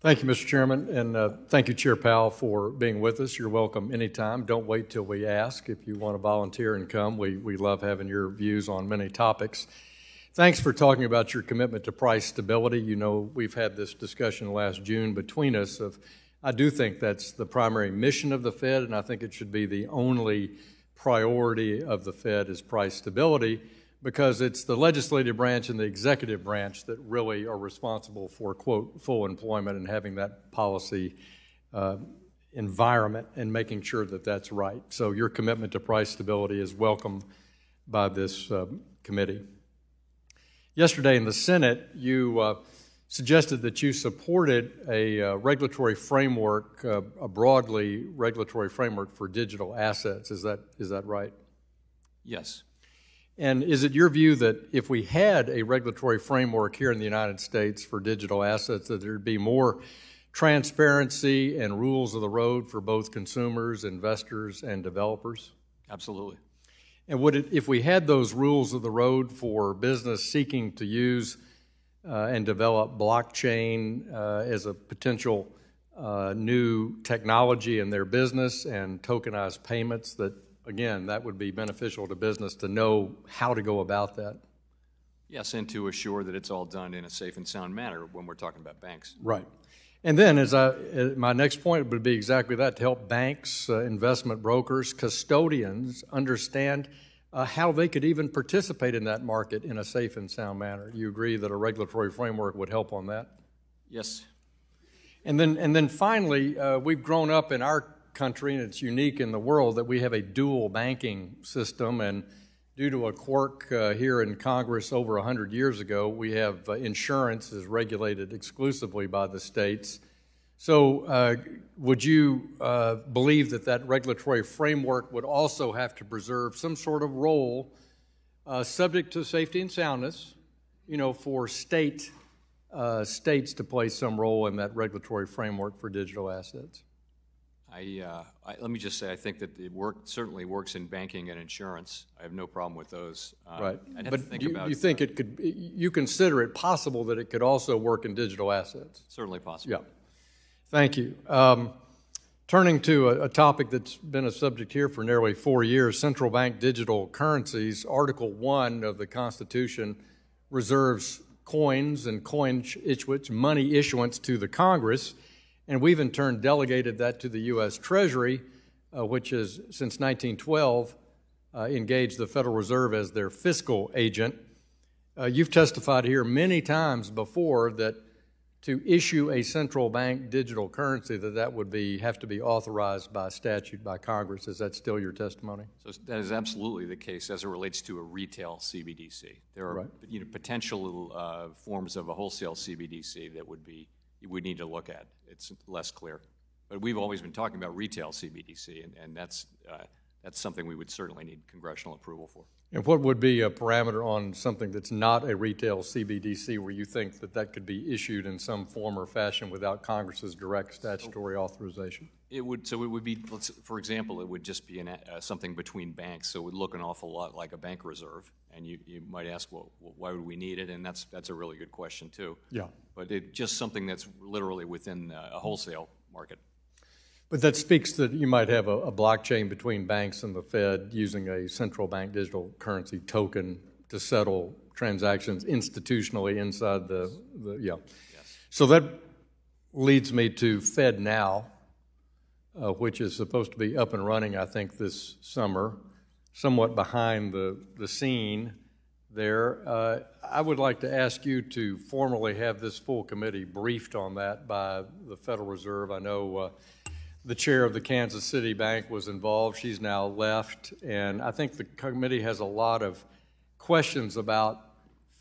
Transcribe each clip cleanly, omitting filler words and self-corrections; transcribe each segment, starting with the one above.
Thank you, Mr. Chairman, and thank you, Chair Powell, for being with us. You're welcome anytime. Don't wait till we ask. If you want to volunteer and come, we love having your views on many topics. Thanks for talking about your commitment to price stability. You know, we've had this discussion last June between us of, I do think that's the primary mission of the Fed, and I think it should be the only priority of the Fed is price stability, because it's the legislative branch and the executive branch that really are responsible for, quote, full employment and having that policy environment and making sure that that's right. So your commitment to price stability is welcome by this committee. Yesterday in the Senate, you suggested that you supported a regulatory framework, a broadly regulatory framework for digital assets. Is that right? Yes. And is it your view that if we had a regulatory framework here in the United States for digital assets, that there'd be more transparency and rules of the road for both consumers, investors, and developers? Absolutely. And would it, if we had those rules of the road for business seeking to use and develop blockchain as a potential new technology in their business and tokenized payments, that again, that would be beneficial to business to know how to go about that? Yes, and to assure that it's all done in a safe and sound manner when we're talking about banks. Right. And then my next point would be exactly that, to help banks, investment brokers, custodians understand how they could even participate in that market in a safe and sound manner. Do you agree that a regulatory framework would help on that? Yes. And then finally, we've grown up in our country, and it's unique in the world, that we have a dual banking system, and due to a quirk here in Congress over 100 years ago, we have insurance is regulated exclusively by the states. So would you believe that that regulatory framework would also have to preserve some sort of role subject to safety and soundness, you know, for states to play some role in that regulatory framework for digital assets? Let me just say, I think that it certainly works in banking and insurance. I have no problem with those. Right. But you think it could, you consider it possible that it could also work in digital assets? Certainly possible. Yeah. Thank you. Turning to a topic that's been a subject here for nearly 4 years, central bank digital currencies. Article 1 of the Constitution reserves coins and coin issuance, money issuance to the Congress. And we've in turn delegated that to the U.S. Treasury, which has, since 1912, engaged the Federal Reserve as their fiscal agent. You've testified here many times before that to issue a central bank digital currency, that would have to be authorized by statute by Congress. Is that still your testimony? So that is absolutely the case as it relates to a retail CBDC. There are potential forms of a wholesale CBDC that we need to look at. It's less clear. But we've always been talking about retail CBDC, and that's something we would certainly need congressional approval for. And what would be a parameter on something that's not a retail CBDC where you think that that could be issued in some form or fashion without Congress's direct statutory authorization? It would be, for example, it would just be something between banks, so it would look an awful lot like a bank reserve. And you might ask, well, why would we need it? And that's a really good question too. Yeah. But it's just something that's literally within a wholesale market. But that speaks that you might have a blockchain between banks and the Fed using a central bank digital currency token to settle transactions institutionally inside yeah. Yes. So that leads me to FedNow, which is supposed to be up and running, I think, this summer, somewhat behind the scene there. I would like to ask you to formally have this full committee briefed on that by the Federal Reserve. I know the chair of the Kansas City Bank was involved. She's now left, and I think the committee has a lot of questions about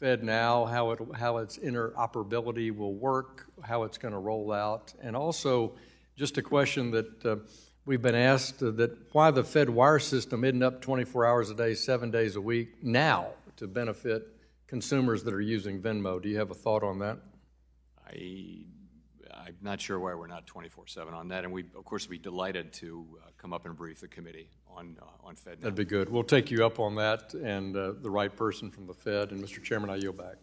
FedNow, how its interoperability will work, how it's going to roll out, and also just a question that we've been asked, that why the Fed wire system isn't up 24 hours a day, 7 days a week now to benefit consumers that are using Venmo. Do you have a thought on that? I'm not sure why we're not 24/7 on that, and we, of course, would be delighted to come up and brief the committee on FedNow. That'd be good. We'll take you up on that and the right person from the Fed. And Mr. Chairman, I yield back.